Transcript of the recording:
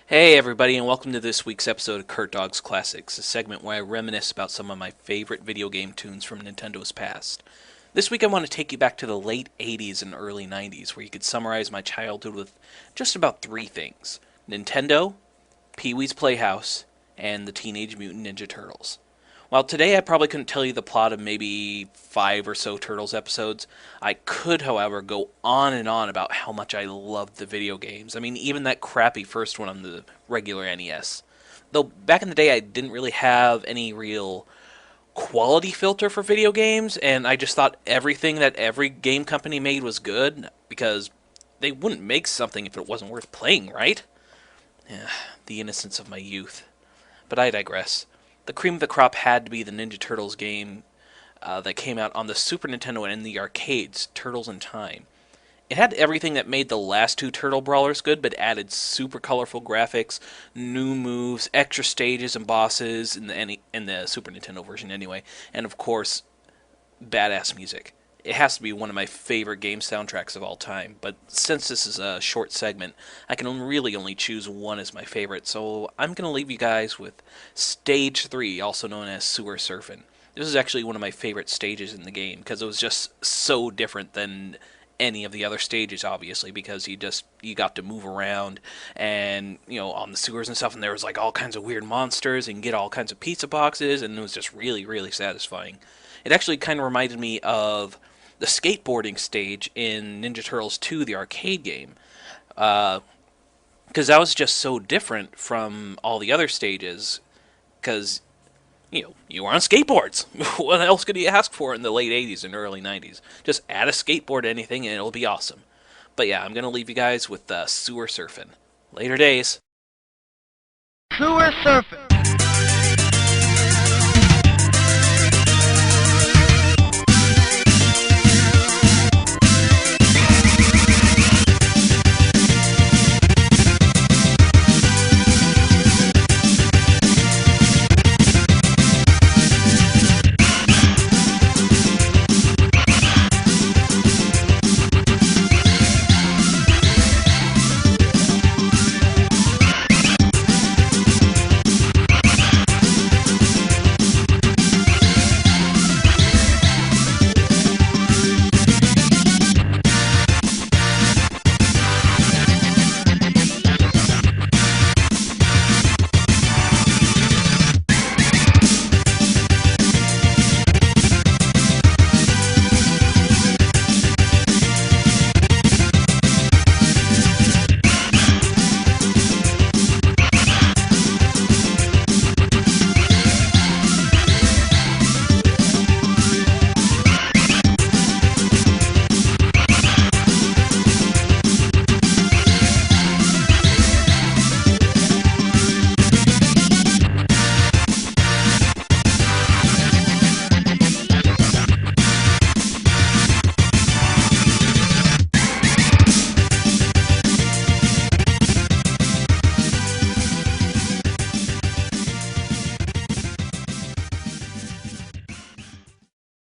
Hey everybody, and welcome to this week's episode of CurtDogg's Classics, a segment where I reminisce about some of my favorite video game tunes from Nintendo's past. This week I want to take you back to the late 80s and early 90s, where you could summarize my childhood with just about three things: Nintendo, Pee-wee's Playhouse, and the Teenage Mutant Ninja Turtles. While today I probably couldn't tell you the plot of maybe 5 or so Turtles episodes, I could, however, go on and on about how much I loved the video games. I mean, even that crappy first one on the regular NES. Though back in the day I didn't really have any real quality filter for video games, and I just thought everything that every game company made was good, because they wouldn't make something if it wasn't worth playing, right? The innocence of my youth. But I digress. The cream of the crop had to be the Ninja Turtles game that came out on the Super Nintendo and in the arcades, Turtles in Time. It had everything that made the last two Turtle Brawlers good, but added super colorful graphics, new moves, extra stages and bosses in the Super Nintendo version anyway, and of course, badass music. It has to be one of my favorite game soundtracks of all time, but since this is a short segment, I can really only choose one as my favorite, so I'm going to leave you guys with Stage 3, also known as Sewer Surfin'. This is actually one of my favorite stages in the game, because it was just so different than any of the other stages, obviously, because you got to move around and on the sewers and stuff, and there was like all kinds of weird monsters and get all kinds of pizza boxes, and it was just really satisfying. It actually kind of reminded me of the skateboarding stage in Ninja Turtles 2, the arcade game, because that was just so different from all the other stages. Because you were on skateboards. What else could you ask for in the late 80s and early 90s? Just add a skateboard to anything and it'll be awesome. But yeah, I'm going to leave you guys with Sewer Surfin'. Later days. Sewer Surfin'.